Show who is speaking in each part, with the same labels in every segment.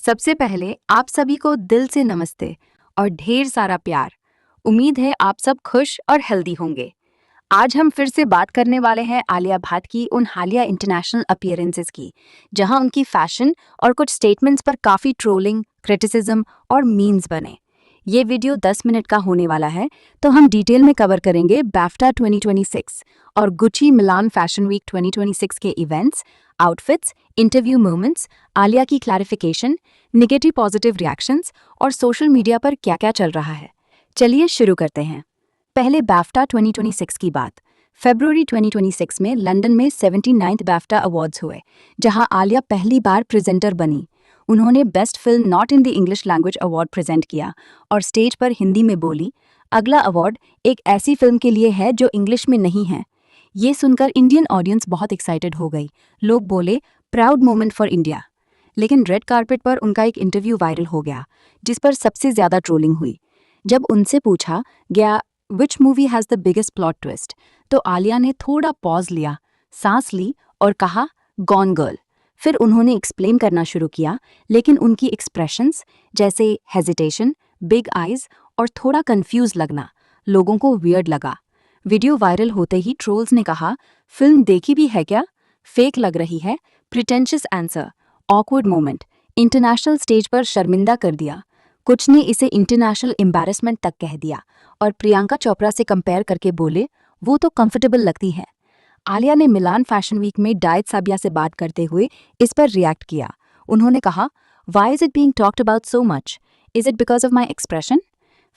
Speaker 1: सबसे पहले आप सभी को दिल से नमस्ते और ढेर सारा प्यार। उम्मीद है आप सब खुश और हेल्दी होंगे। आज हम फिर से बात करने वाले हैं आलिया भट्ट की उन हालिया इंटरनेशनल अपीयरेंसेस की, जहां उनकी फैशन और कुछ स्टेटमेंट्स पर काफ़ी ट्रोलिंग, क्रिटिसिज्म और मीम्स बने। ये वीडियो 10 मिनट का होने वाला है, तो हम डिटेल में कवर करेंगे बैफ्टा 2026 और गुची मिलान फैशन वीक 2026 के events, outfits, interview moments, Alia की क्लैरिफिकेशन, नेगेटिव पॉजिटिव रिएक्शंस और सोशल मीडिया पर क्या क्या चल रहा है। चलिए शुरू करते हैं। पहले बैफ्टा 2026 की बात। फरवरी 2026 में लंदन में 79th बैफ्टा अवार्ड्स हुए, जहां आलिया पहली बार प्रेजेंटर बनी। उन्होंने best film not in the English language award present किया और स्टेज पर हिंदी में बोली, अगला अवार्ड एक ऐसी फिल्म के लिए है जो इंग्लिश में नहीं है। ये सुनकर इंडियन ऑडियंस बहुत एक्साइटेड हो गई। लोग बोले, प्राउड मोमेंट फॉर इंडिया। लेकिन रेड कार्पेट पर उनका एक इंटरव्यू वायरल हो गया, जिस पर सबसे ज्यादा ट्रोलिंग हुई। जब उनसे पूछा गया which movie has the biggest plot twist, तो आलिया ने थोड़ा पॉज लिया, सांस ली और कहा, गॉन गर्ल। फिर उन्होंने एक्सप्लेन करना शुरू किया, लेकिन उनकी एक्सप्रेशंस जैसे हेजिटेशन, बिग आइज और थोड़ा कंफ्यूज लगना लोगों को वियर्ड लगा। वीडियो वायरल होते ही ट्रोल्स ने कहा, फिल्म देखी भी है क्या, फेक लग रही है, pretentious answer, awkward moment, international stage पर शर्मिंदा कर दिया। कुछ ने इसे इंटरनेशनल एम्बैरेसमेंट तक कह दिया और प्रियंका चोपड़ा से कंपेयर करके बोले, वो तो कंफर्टेबल लगती है। आलिया ने मिलान फैशन वीक में डाइट साबिया से बात करते हुए इस पर रिएक्ट किया। उन्होंने कहा, why is it being talked about so much, is it because of my expression.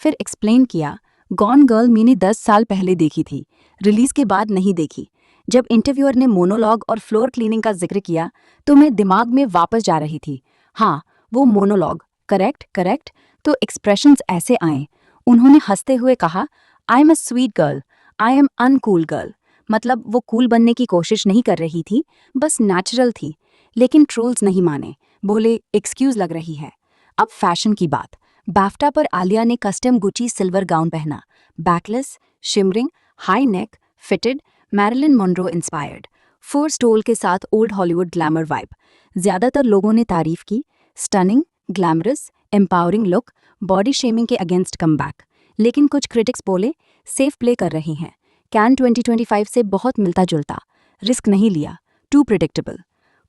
Speaker 1: फिर एक्सप्लेन किया, गॉन गर्ल मैंने 10 साल पहले देखी थी, रिलीज के बाद नहीं देखी। जब इंटरव्यूअर ने मोनोलॉग और फ्लोर क्लीनिंग का जिक्र किया तो मैं दिमाग में वापस जा रही थी। हाँ, वो मोनोलॉग, करेक्ट करेक्ट। तो एक्सप्रेशंस ऐसे आए। उन्होंने हंसते हुए कहा, I am a sweet girl, I am uncool girl. मतलब वो कूल बनने की कोशिश नहीं कर रही थी, बस नेचुरल थी। लेकिन ट्रोल्स नहीं माने, बोले एक्सक्यूज लग रही है। अब फैशन की बात। बैफ्टा पर आलिया ने कस्टम गुची सिल्वर गाउन पहना, backless, shimmering, high neck, fitted, Marilyn Monroe inspired, fur stole के साथ ओल्ड हॉलीवुड ग्लैमर वाइब। ज्यादातर लोगों ने तारीफ की, stunning, glamorous, empowering look, body shaming के अगेंस्ट कमबैक। लेकिन कुछ क्रिटिक्स बोले, सेफ प्ले कर रही हैं, कैन 2025 से बहुत मिलता जुलता, रिस्क नहीं लिया, टू प्रिडिक्टेबल।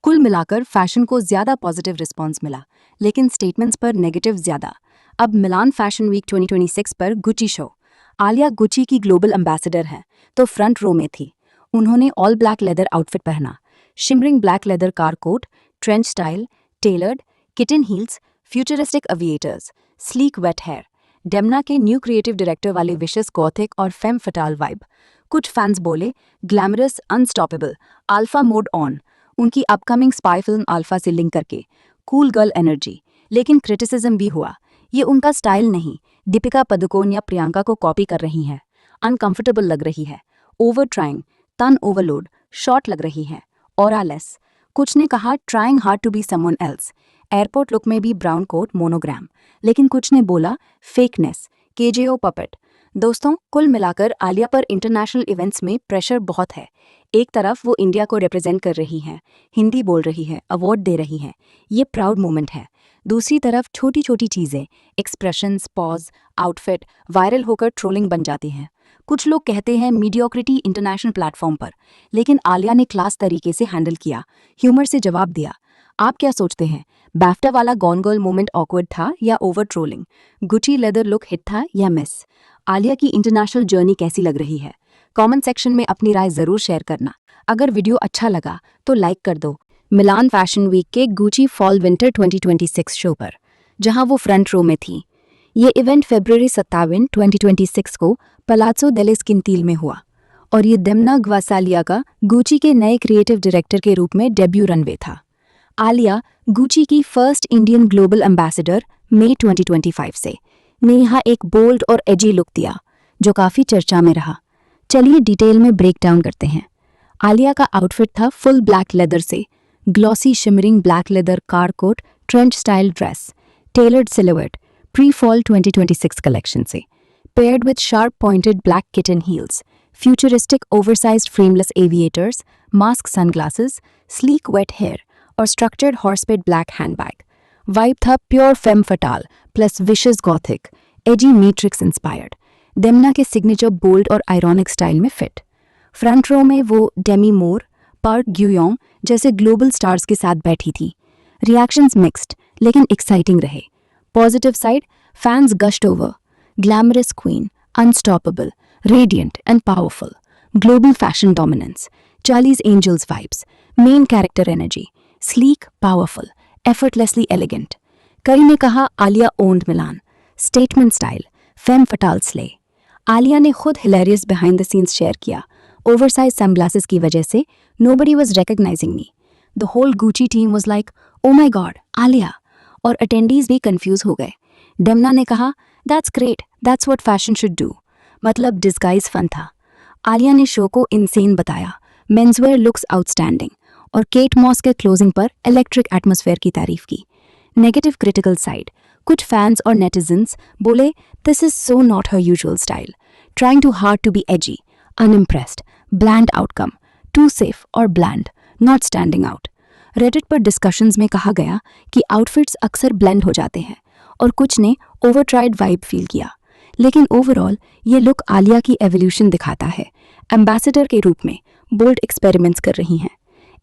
Speaker 1: कुल मिलाकर फैशन को ज्यादा पॉजिटिव रिस्पॉन्स मिला, लेकिन स्टेटमेंट्स पर नेगेटिव ज्यादा। अब मिलान फैशन वीक 2026 पर गुची शो। आलिया गुची की ग्लोबल एम्बेसडर हैं, तो फ्रंट रो में थी। उन्होंने ऑल ब्लैक लेदर आउटफिट पहना, shimmering black leather car coat, trench style, tailored, kitten heels, futuristic aviators, sleek wet hair, Demna के न्यू क्रिएटिव डायरेक्टर वाले विशेष गॉथिक और फेम फटाल वाइब। कुछ फैंस बोले, glamorous, unstoppable, alpha mode on, उनकी upcoming spy film Alpha से link करके, cool girl energy. लेकिन क्रिटिसिज्म भी हुआ, ये उनका स्टाइल नहीं, दीपिका पदुकोण या प्रियंका को कॉपी कर रही हैं, अनकंफर्टेबल लग रही है, over trying, tan overload, short लग रही है, ऑरालेस। कुछ ने कहा, trying hard to be someone else, airport look में भी ब्राउन कोट, मोनोग्राम। लेकिन कुछ ने बोला, फेकनेस, केजेओ पपेट। दोस्तों, कुल मिलाकर आलिया पर इंटरनेशनल इवेंट्स में प्रेशर बहुत है। एक तरफ वो इंडिया को रिप्रेजेंट कर रही हैं, हिंदी बोल रही है, अवार्ड दे रही हैं, ये प्राउड मोमेंट है। दूसरी तरफ छोटी छोटी चीज़ें, एक्सप्रेशंस, पॉज, आउटफिट वायरल होकर ट्रोलिंग बन जाती हैं। कुछ लोग कहते हैं मीडियोक्रिटी इंटरनेशनल प्लेटफॉर्म पर, लेकिन आलिया ने क्लास तरीके से हैंडल किया, ह्यूमर से जवाब दिया। आप क्या सोचते हैं, बैफ्टा वाला गॉन गर्ल मोमेंट ऑकवर्ड था या over trolling? Gucci leather look hit था या मिस? आलिया की इंटरनेशनल जर्नी कैसी लग रही है? कमेंट सेक्शन में अपनी राय जरूर शेयर करना। अगर वीडियो अच्छा लगा तो लाइक कर दो। मिलान फैशन वीक के गुची फॉल विंटर 2026 शो पर, जहां वो फ्रंट रो में थी। ये इवेंट फरवरी 27, 2026 को पलाज़ो डेले स्किंतील में हुआ और ये डेमना ग्वासालिया का गुची के नए क्रिएटिव डायरेक्टर के रूप में डेब्यू रनवे था। आलिया गुची की फर्स्ट इंडियन ग्लोबल एम्बेसडर मई 2025 से ने यहाँ एक बोल्ड और एजी लुक दिया, जो काफ़ी चर्चा में रहा। चलिए डिटेल में ब्रेक डाउन करते हैं। आलिया का आउटफिट था फुल ब्लैक लेदर से glossy shimmering black leather car coat, trench style dress, tailored silhouette, pre fall 2026 कलेक्शन से, paired with sharp pointed black kitten heels, futuristic oversized frameless aviators, mask sunglasses, sleek wet hair और structured horsebit black handbag. Vibe था pure femme fatale plus विशेस gothic, edgy Matrix inspired. Demna के signature bold और ironic style में fit. Front row में वो Demi मूर, park ग्यूयोंग जैसे global stars के साथ बैठी थी। रिएक्शंस मिक्स्ड लेकिन एक्साइटिंग रहे। Positive side, fans gushed over, glamorous queen, unstoppable, radiant and powerful, global fashion dominance, Charlie's Angels vibes, main character energy, sleek, powerful, effortlessly elegant. कई ने कहा Alia owned Milan, statement style, femme fatale slay. Alia ने खुद hilarious behind the scenes share किया, oversize sunglasses की वजह से nobody was recognizing me. The whole Gucci team was like oh my God Alia, और अटेंडीज भी कंफ्यूज हो गए। डेमना ने कहा that's great, that's what fashion should do, मतलब डिस्गाइज फन था। आलिया ने शो को इनसेन बताया, मेंसवेयर लुक्स आउटस्टैंडिंग, और केट मॉस के क्लोजिंग पर इलेक्ट्रिक एटमॉस्फेयर की तारीफ की। नेगेटिव क्रिटिकल साइड, कुछ फैंस और नेटिजन्स बोले this is so not her usual style, trying too hard to be edgy, unimpressed, bland outcome, too safe और bland, not standing out. Reddit पर discussions में कहा गया कि आउटफिट्स अक्सर ब्लेंड हो जाते हैं, और कुछ ने ओवरट्राइड वाइब फील किया। लेकिन ओवरऑल ये लुक आलिया की एवोल्यूशन दिखाता है, एम्बेसडर के रूप में बोल्ड एक्सपेरिमेंट्स कर रही हैं।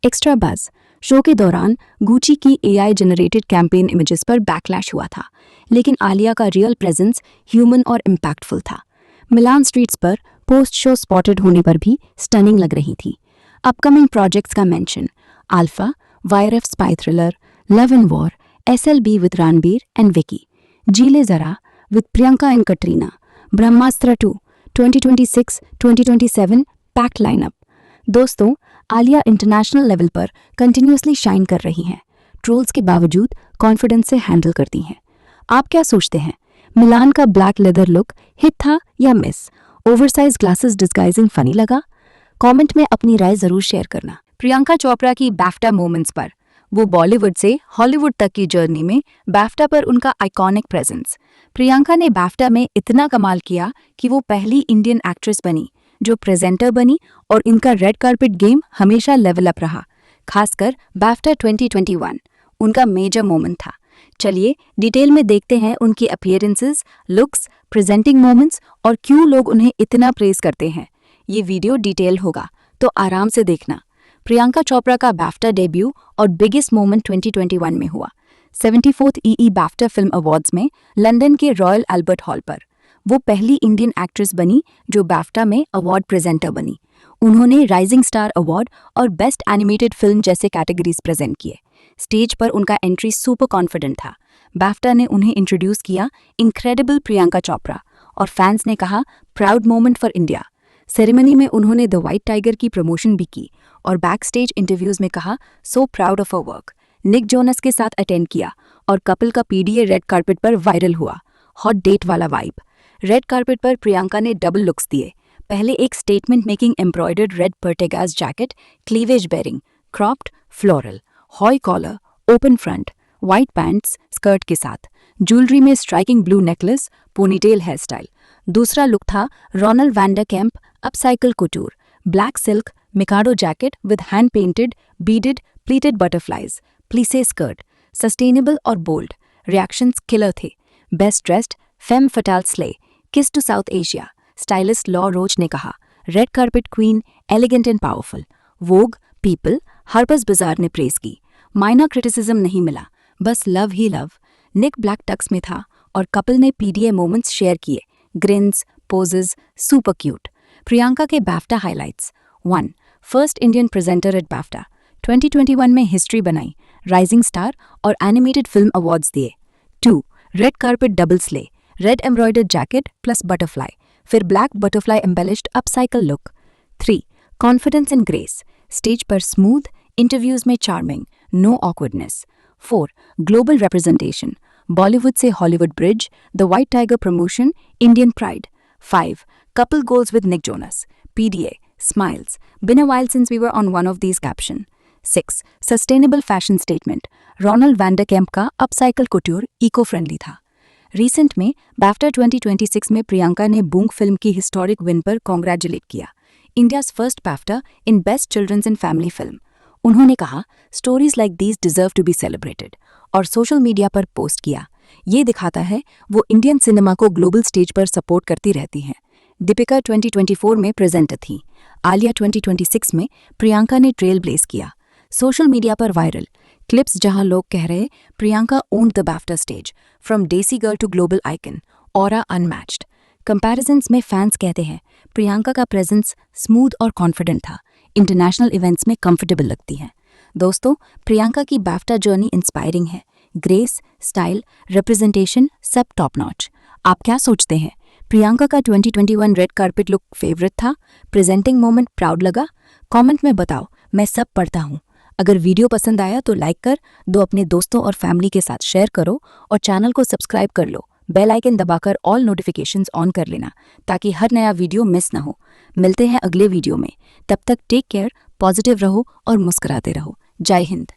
Speaker 1: एक्स्ट्रा बज़, शो के दौरान गुची की एआई जनरेटेड कैंपेन इमेजेस पर बैकलैश हुआ था, लेकिन आलिया का रियल प्रेजेंस ह्यूमन और इम्पैक्टफुल था। मिलान स्ट्रीट्स पर पोस्ट शो स्पॉटेड होने पर भी स्टनिंग लग रही थी। अपकमिंग प्रोजेक्ट्स का mention, Alpha, YRF spy thriller, love and war, SLB with Ranbir and Vicky, Jee Le Zaraa with Priyanka and Katrina, Brahmastra 2, 2026-2027 packed lineup. दोस्तों, आलिया इंटरनेशनल लेवल पर कंटिन्यूसली शाइन कर रही हैं, ट्रोल्स के बावजूद कॉन्फिडेंस से हैंडल करती हैं। आप क्या सोचते हैं, मिलान का ब्लैक लेदर लुक हिट था या मिस? ओवरसाइज ग्लासेस डिस्गाइजिंग फनी लगा? कमेंट में अपनी राय जरूर शेयर करना। प्रियंका चोपड़ा की बैफ्टा मोमेंट्स पर, वो बॉलीवुड से हॉलीवुड तक की जर्नी में बैफ्टा पर उनका आइकॉनिक प्रेजेंस। प्रियंका ने बैफ्टा में इतना कमाल किया कि वो पहली इंडियन एक्ट्रेस बनी जो प्रेजेंटर बनी, और इनका रेड कार्पेट गेम हमेशा लेवल अप रहा। खासकर बैफ्टा 2021 उनका मेजर मोमेंट था। चलिए डिटेल में देखते हैं उनकी अपीयरेंसेस, लुक्स, प्रेजेंटिंग मोमेंट्स और क्यों लोग उन्हें इतना प्रेज करते हैं। ये वीडियो डिटेल होगा तो आराम से देखना। प्रियंका चोपड़ा का बैफ्टा डेब्यू और बिगेस्ट मोमेंट 2021 में हुआ। 74th EE बैफ्टा फिल्म अवार्ड्स में लंदन के रॉयल अल्बर्ट हॉल पर वो पहली इंडियन एक्ट्रेस बनी जो बैफ्टा में अवार्ड प्रेजेंटर बनी। उन्होंने राइजिंग स्टार अवार्ड और बेस्ट एनिमेटेड फिल्म जैसे कैटेगरीज प्रेजेंट किए। स्टेज पर उनका एंट्री सुपर कॉन्फिडेंट था। बैफ्टा ने उन्हें इंट्रोड्यूस किया इनक्रेडिबल प्रियंका चोपड़ा, और फैंस ने कहा proud moment for India. Ceremony में उन्होंने द वाइट टाइगर की प्रमोशन भी की और बैक स्टेज इंटरव्यूज में कहा so proud of our work. Nick Jonas के साथ अटेंड किया और कपिल का पीडीए रेड कार्पेट पर वायरल हुआ। हॉट डेट वाला वाइब। रेड कार्पेट पर प्रियंका ने डबल लुक्स दिए। पहले एक statement making embroidered red Pertegaz jacket, cleavage baring, cropped, floral, high collar, open front, white pants skirt के साथ, ज्वेलरी में striking blue necklace, ponytail hair style. दूसरा लुक था Ronald van der Kemp upcycle couture, black silk mikado jacket with hand painted beaded pleated butterflies, plisse skirt, sustainable और bold. Reactions killer थे। Best dressed femme fatale slay, kiss to south Asia, stylist Law Roach ने कहा। Red carpet queen, elegant and powerful. Vogue, People, Harper's Bazaar ने praise की। Minor criticism नहीं मिला, बस love ही लव। निक ब्लैक टक्स में था और कपिल ने पीडीए मोमेंट्स शेयर किए। Grins, poses, super cute. Priyanka के BAFTA highlights. 1. First Indian presenter at BAFTA, 2021 में हिस्ट्री बनाई, राइजिंग स्टार और एनिमेटेड फिल्म अवार्ड्स दिए। 2. Red carpet double slay, red embroidered jacket plus butterfly, फिर black butterfly embellished upcycle look. 3. Confidence and grace, stage पर smooth, interviews में charming, no awkwardness. 4. Global representation, Bollywood से Hollywood bridge, the white tiger promotion, Indian pride. 5. couple goals with Nick Jonas, PDA, smiles, been a while since we were on one of these caption. 6. Sustainable fashion statement, Ronald Vanderkamp का upcycle couture eco-friendly था। Recent में BAFTA 2026 में प्रियंका ने Boong film की historic win पर congratulate किया। India's first BAFTA in best children's and family film. उन्होंने कहा, stories like these deserve to be celebrated, और सोशल मीडिया पर पोस्ट किया। ये दिखाता है वो इंडियन सिनेमा को ग्लोबल स्टेज पर सपोर्ट करती रहती हैं। दीपिका 2024 में प्रेजेंट थी। आलिया 2026 में प्रियंका ने ट्रेल ब्लेस किया। सोशल मीडिया पर वायरल क्लिप्स जहां लोग कह रहे Priyanka owned the BAFTA stage, from desi girl to global icon, aura unmatched. Comparisons में फैंस कहते हैं प्रियंका का प्रेजेंस स्मूथ और कॉन्फिडेंट था, इंटरनेशनल इवेंट्स में कंफर्टेबल लगती हैं। दोस्तों, प्रियंका की BAFTA जर्नी इंस्पायरिंग है। ग्रेस, स्टाइल, रिप्रेजेंटेशन सब टॉप नॉच। आप क्या सोचते हैं? प्रियंका का 2021 रेड कार्पेट लुक फेवरेट था? प्रेजेंटिंग मोमेंट प्राउड लगा? कमेंट में बताओ, मैं सब पढ़ता हूँ। अगर वीडियो पसंद आया तो लाइक कर दो, अपने दोस्तों और फैमिली के साथ शेयर करो और चैनल को सब्सक्राइब कर लो। बेल आइकन दबाकर ऑल नोटिफिकेशंस ऑन कर लेना ताकि हर नया वीडियो मिस ना हो। मिलते हैं अगले वीडियो में। तब तक टेक केयर, पॉजिटिव रहो और मुस्कुराते रहो। जय हिंद।